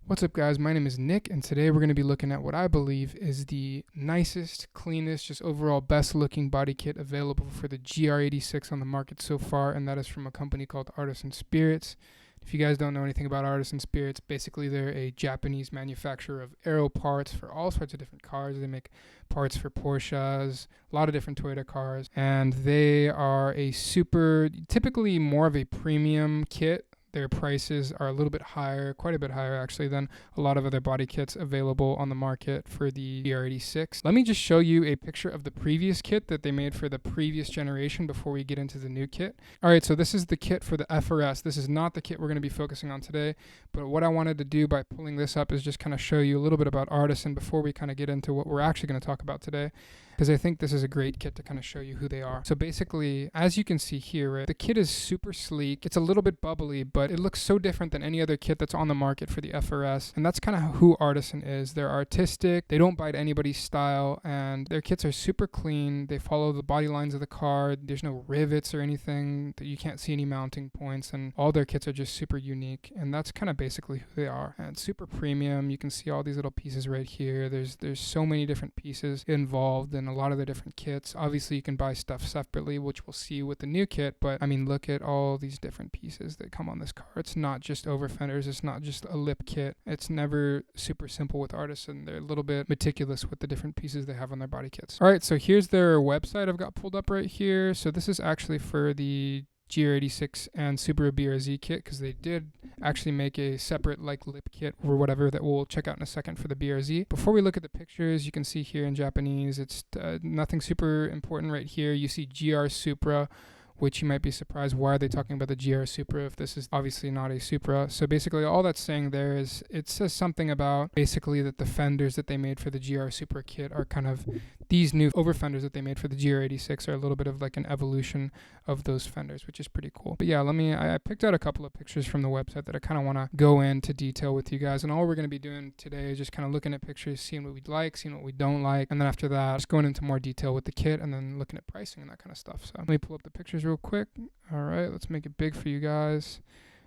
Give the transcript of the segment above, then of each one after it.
What's up, guys? My name is Nick, and today we're going to be looking at what I believe is the nicest, cleanest, just overall best looking body kit available for the GR86 on the market so far, and that is from a company called Artisan Spirits. If you guys don't know anything about Artisan Spirits, basically they're a Japanese manufacturer of aero parts for all sorts of different cars. They make parts for Porsches, a lot of different Toyota cars, and they are typically more of a premium kit. Their prices are a little bit higher, quite a bit higher actually, than a lot of other body kits available on the market for the GR86. Let me just show you a picture of the previous kit that they made for the previous generation before we get into the new kit. All right, so this is the kit for the FRS. This is not the kit we're going to be focusing on today, but what I wanted to do by pulling this up is just kind of show you a little bit about Artisan before we kind of get into what we're actually going to talk about today, because I think this is a great kit to kind of show you who they are. So basically, as you can see here, right, the kit is super sleek. It's a little bit bubbly, but it looks so different than any other kit that's on the market for the FRS. And that's kind of who Artisan is. They're artistic. They don't bite anybody's style, and their kits are super clean. They follow the body lines of the car. There's no rivets or anything. You can't see any mounting points, and all their kits are just super unique. And that's kind of basically who they are. And super premium. You can see all these little pieces right here. There's so many different pieces involved in a lot of the different kits. Obviously, you can buy stuff separately, which we'll see with the new kit, but I mean, look at all these different pieces that come on this car. It's not just over fenders. It's not just a lip kit. It's never super simple with Artisan. They're a little bit meticulous with the different pieces they have on their body kits. All right, so here's their website I've got pulled up right here. So this is actually for the GR86 and Subaru BRZ kit, because they did actually make a separate like lip kit or whatever that we'll check out in a second for the BRZ. Before we look at the pictures, you can see here in Japanese, it's nothing super important right here. You see GR Supra, which you might be surprised, why are they talking about the GR Supra if this is obviously not a Supra? So basically all that's saying there is, it says something about basically that the fenders that they made for the GR Supra kit are kind of, these new over fenders that they made for the GR86 are a little bit of like an evolution of those fenders, which is pretty cool. But yeah, I picked out a couple of pictures from the website that I kind of want to go into detail with you guys. And all we're going to be doing today is just kind of looking at pictures, seeing what we'd like, seeing what we don't like. And then after that, just going into more detail with the kit and then looking at pricing and that kind of stuff. So let me pull up the pictures real quick. All right, let's make it big for you guys.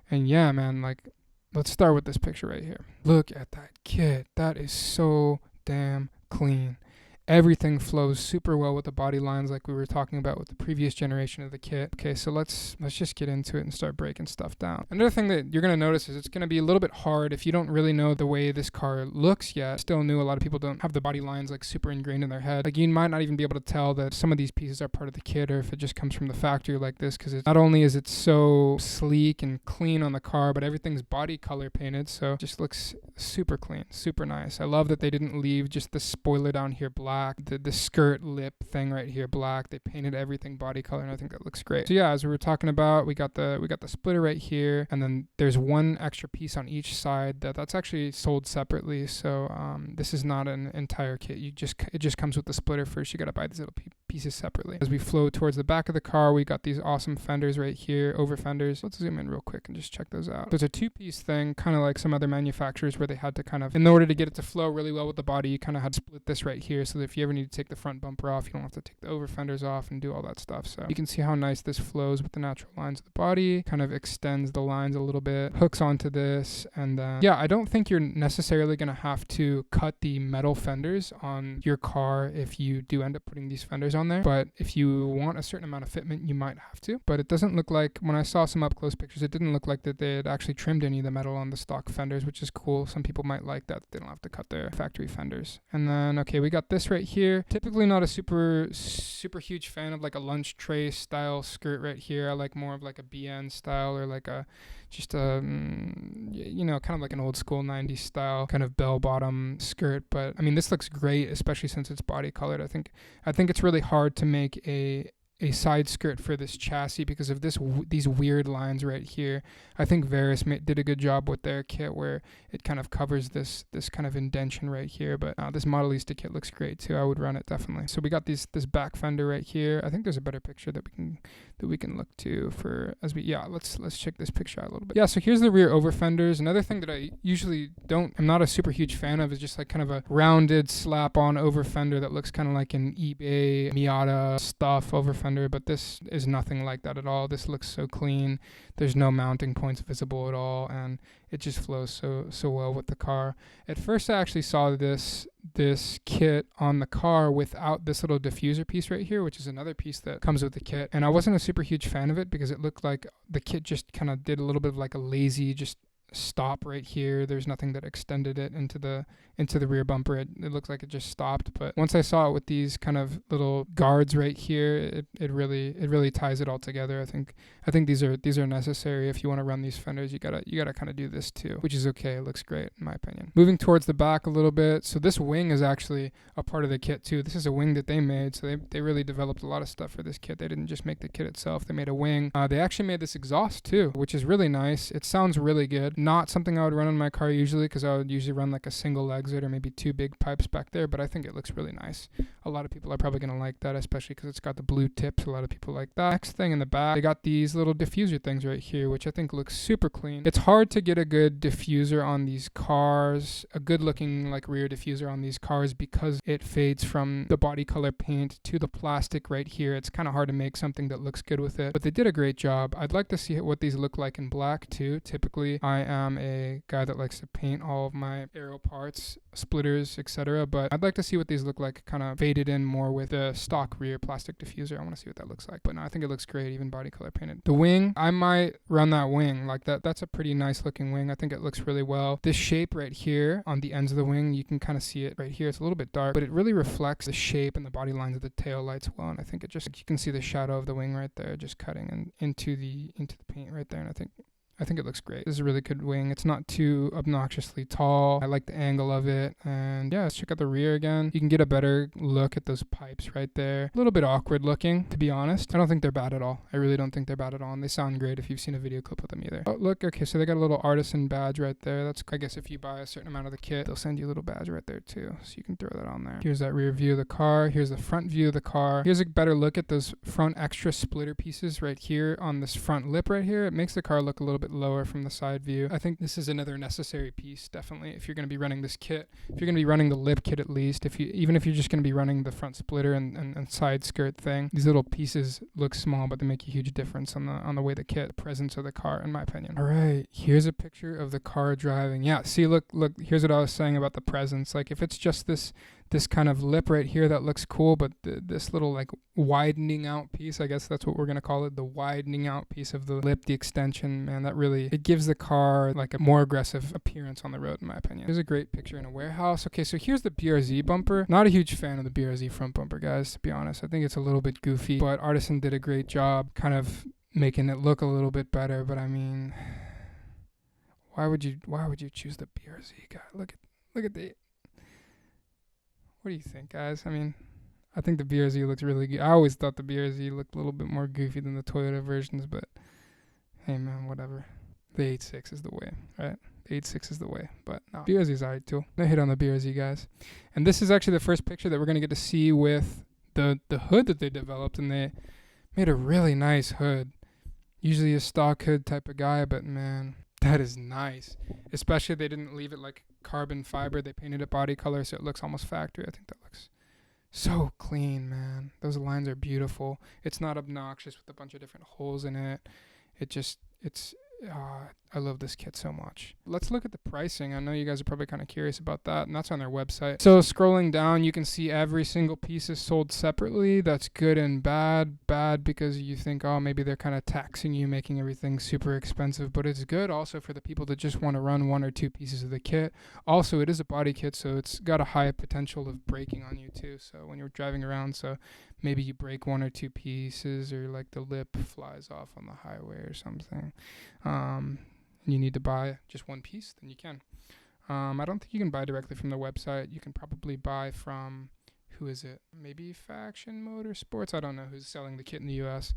And yeah, man, like, let's start with this picture right here. Look at that kit. That is so damn clean. Everything flows super well with the body lines like we were talking about with the previous generation of the kit. Okay, so let's just get into it and start breaking stuff down. Another thing that you're going to notice is it's going to be a little bit hard if you don't really know the way this car looks yet. Still new, a lot of people don't have the body lines like super ingrained in their head. Like you might not even be able to tell that some of these pieces are part of the kit or if it just comes from the factory like this, because not only is it so sleek and clean on the car, but everything's body color painted, so it just looks super clean, super nice. I love that they didn't leave just the spoiler down here black. The skirt lip thing right here black. They painted everything body color, and I think that looks great. So yeah, as we were talking about, we got the splitter right here, and then there's one extra piece on each side that's actually sold separately. So this is not an entire kit. It just comes with the splitter first. You got to buy these little pieces separately. As we flow towards the back of the car, we got these awesome fenders right here, over fenders. Let's zoom in real quick and just check those out. There's a two-piece thing, kind of like some other manufacturers where they had to kind of, in order to get it to flow really well with the body, you kind of had to split this right here, so that if you ever need to take the front bumper off, you don't have to take the over fenders off and do all that stuff. So you can see how nice this flows with the natural lines of the body, kind of extends the lines a little bit, hooks onto this, and then yeah, I don't think you're necessarily going to have to cut the metal fenders on your car if you do end up putting these fenders on there, but if you want a certain amount of fitment, you might have to. But it doesn't look like, when I saw some up close pictures, it didn't look like that they had actually trimmed any of the metal on the stock fenders, which is cool. Some people might like that they don't have to cut their factory fenders. And then okay, we got this right here. Typically not a super huge fan of like a lunch tray style skirt right here. I like more of like a BN style, or like kind of like an old school 90s style kind of bell bottom skirt. But I mean, this looks great, especially since it's body colored. I think it's really hard to make a side skirt for this chassis because of these weird lines right here. I think Veris did a good job with their kit where it kind of covers this kind of indentation right here. But this Modelista kit looks great too. I would run it definitely. So we got this back fender right here. I think there's a better picture that that we can look to for as we, let's check this picture out a little bit. Yeah, so here's the rear over fenders. Another thing that I usually I'm not a super huge fan of is just like kind of a rounded slap on over fender that looks kind of like an eBay Miata stuff over fender, but this is nothing like that at all. This looks so clean. There's no mounting points visible at all, and it just flows so well with the car. At first I actually saw this kit on the car without this little diffuser piece right here, which is another piece that comes with the kit, and I wasn't a super huge fan of it because it looked like the kit just kind of did a little bit of like a lazy just stop right here. There's nothing that extended it into the rear bumper. It looks like it just stopped, but once I saw it with these kind of little guards right here, it really ties it all together. I think these are necessary if you want to run these fenders. You gotta kind of do this too, which is okay. It looks great in my opinion. Moving towards the back a little bit, so this wing is actually a part of the kit too. This is a wing that they made, so they really developed a lot of stuff for this kit. They didn't just make the kit itself, they made a wing. They actually made this exhaust too, which is really nice. It sounds really good. Not something I would run on my car usually, because I would usually run like a single exit or maybe two big pipes back there, but I think it looks really nice. A lot of people are probably going to like that, especially because it's got the blue tips. A lot of people like that. Next thing in the back, they got these little diffuser things right here, which I think looks super clean. It's hard to get a good diffuser on these cars, a good looking like rear diffuser on these cars, because it fades from the body color paint to the plastic right here. It's kind of hard to make something that looks good with it, but they did a great job. I'd like to see what these look like in black too. Typically I am a guy that likes to paint all of my aero parts, splitters, etc., but I'd like to see what these look like kind of faded in more with the stock rear plastic diffuser. I want to see what that looks like, but no, I think it looks great, even body color painted. The wing, I might run that wing like that. That's a pretty nice looking wing. I think it looks really well. This shape right here on the ends of the wing, you can kind of see it right here. It's a little bit dark, but it really reflects the shape and the body lines of the tail lights well, and I think it just, you can see the shadow of the wing right there just cutting into the paint right there, and I think it looks great. This is a really good wing. It's not too obnoxiously tall. I like the angle of it. And yeah, let's check out the rear again. You can get a better look at those pipes right there. A little bit awkward looking, to be honest. I don't think they're bad at all. I really don't think they're bad at all. And they sound great if you've seen a video clip of them either. Oh, look. Okay, so they got a little Artisan badge right there. That's, I guess if you buy a certain amount of the kit, they'll send you a little badge right there too. So you can throw that on there. Here's that rear view of the car. Here's the front view of the car. Here's a better look at those front extra splitter pieces right here on this front lip right here. It makes the car look a little bit lower from the side view. I think this is another necessary piece, definitely, if you're going to be running this kit. If you're going to be running the lip kit, at least, even if you're just going to be running the front splitter and side skirt thing, these little pieces look small, but they make a huge difference on the way the kit, the presence of the car, in my opinion. All right, here's a picture of the car driving. Yeah, see, look, here's what I was saying about the presence. Like, if it's just this kind of lip right here, that looks cool, but this little like widening out piece, I guess that's what we're going to call it, the widening out piece of the lip, the extension, man, that really, it gives the car like a more aggressive appearance on the road, in my opinion. Here's a great picture in a warehouse. Okay, so here's the Brz bumper. Not a huge fan of the Brz front bumper, guys, to be honest. I think it's a little bit goofy, but Artisan did a great job kind of making it look a little bit better. But I mean, why would you choose the Brz guy? Look at the, what do you think, guys? I mean, I think the Brz looks really good. I always thought the Brz looked a little bit more goofy than the Toyota versions, but hey, man, whatever. The 86 is the way, right? The 86 is the way, but no, Brz is alright too. I hit on the Brz, guys. And this is actually the first picture that we're going to get to see with the hood that they developed, and they made a really nice hood. Usually a stock hood type of guy, but man, that is nice. Especially they didn't leave it like carbon fiber. They painted it body color, so it looks almost factory. I think that looks so clean, man. Those lines are beautiful. It's not obnoxious with a bunch of different holes in it. I love this kit so much. Let's look at the pricing. I know you guys are probably kind of curious about that, and that's on their website. So scrolling down, you can see every single piece is sold separately. That's good and bad. Bad because you think, oh, maybe they're kind of taxing you, making everything super expensive, but it's good also for the people that just want to run one or two pieces of the kit. Also, it is a body kit, so it's got a high potential of breaking on you too. So when you're driving around, so maybe you break one or two pieces, or like the lip flies off on the highway or something. You need to buy just one piece, then you can. I don't think you can buy directly from the website. You can probably buy from, who is it? Maybe Faction Motorsports? I don't know who's selling the kit in the US.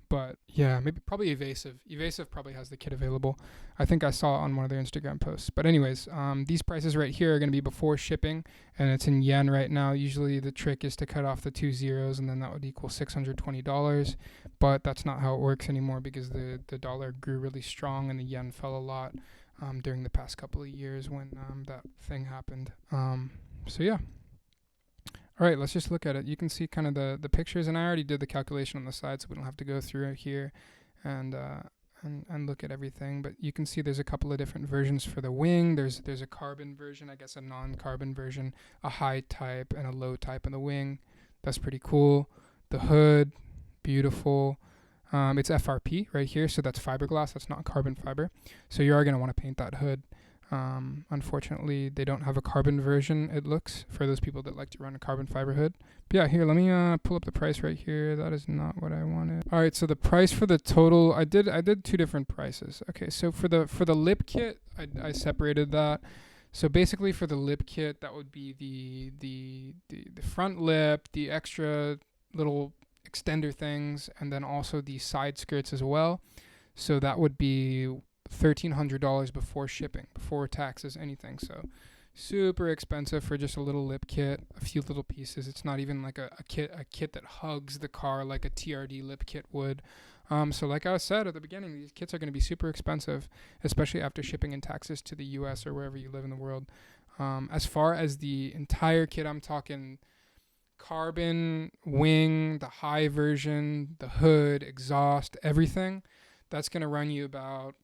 But yeah, maybe probably Evasive. Evasive probably has the kit available. I think I saw it on one of their Instagram posts. But anyways, these prices right here are going to be before shipping, and it's in yen right now. Usually the trick is to cut off the 2 zeros, and then that would equal $620. But that's not how it works anymore, because the dollar grew really strong and the yen fell a lot during the past couple of years when that thing happened. So yeah. All right, let's just look at it. You can see kind of the pictures, and I already did the calculation on the side, so we don't have to go through it here and look at everything. But you can see there's a couple of different versions for the wing. There's a carbon version, I guess a non-carbon version, a high type and a low type in the wing. That's pretty cool. The hood, beautiful. It's FRP right here, so that's fiberglass. That's not carbon fiber. So you are going to want to paint that hood. Unfortunately, they don't have a carbon version, it looks, for those people that like to run a carbon fiber hood. But yeah, here, let me pull up the price right here. That is not what I wanted. All right, so the price for the total, I did 2 different prices. Okay, so for the lip kit, I separated that. So basically for the lip kit, that would be the front lip, the extra little extender things, and then also the side skirts as well. So that would be $1,300 before shipping, before taxes, anything. So super expensive for just a little lip kit, a few little pieces. It's not even like a kit that hugs the car like a TRD lip kit would. So like I said at the beginning, these kits are going to be super expensive, especially after shipping and taxes to the US or wherever you live in the world. As far as the entire kit, I'm talking carbon, wing, the high version, the hood, exhaust, everything. That's going to run you about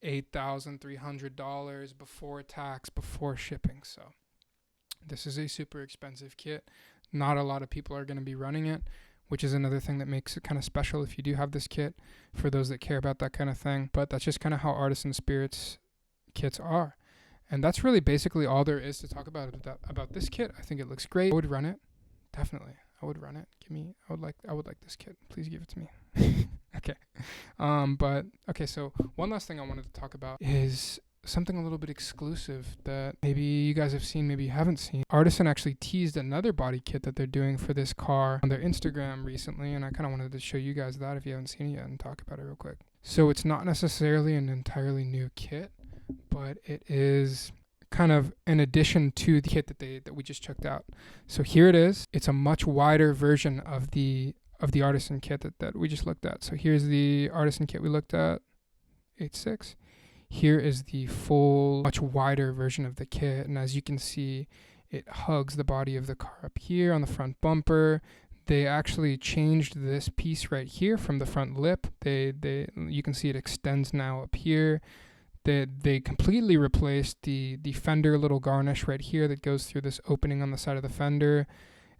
$8,300 before tax, before shipping. So this is a super expensive kit. Not a lot of people are going to be running it, which is another thing that makes it kind of special if you do have this kit, for those that care about that kind of thing. But that's just kind of how Artisan Spirits kits are. And that's really basically all there is to talk about this kit. I think it looks great. I would run it. Definitely. I would run it. I would like this kit. Please give it to me. Okay. So one last thing I wanted to talk about is something a little bit exclusive that maybe you guys have seen, maybe you haven't seen. Artisan actually teased another body kit that they're doing for this car on their Instagram recently, and I kind of wanted to show you guys that if you haven't seen it yet and talk about it real quick. So it's not necessarily an entirely new kit, but it is kind of an addition to the kit that we just checked out. So here it is. It's a much wider version of the Artisan kit that we just looked at. So here's the Artisan kit we looked at, 86. Here is the full, much wider version of the kit. And as you can see, it hugs the body of the car up here on the front bumper. They actually changed this piece right here from the front lip. You can see it extends now up here. They completely replaced the fender little garnish right here that goes through this opening on the side of the fender.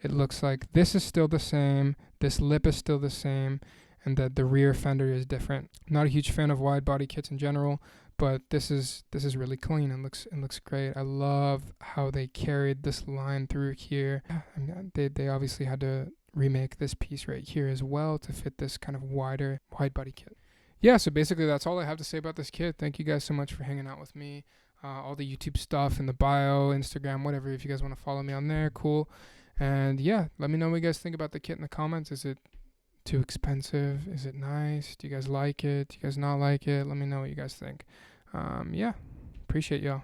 It looks like this is still the same, this lip is still the same, and that the rear fender is different. I'm not a huge fan of wide body kits in general, but this is really clean and looks great. I love how they carried this line through here. They obviously had to remake this piece right here as well to fit this kind of wide body kit. Yeah, so basically that's all I have to say about this kit. Thank you guys so much for hanging out with me. All the YouTube stuff in the bio, Instagram, whatever. If you guys want to follow me on there, cool. And yeah, let me know what you guys think about the kit in the comments. Is it too expensive? Is it nice? Do you guys like it? Do you guys not like it? Let me know what you guys think. Yeah, appreciate y'all.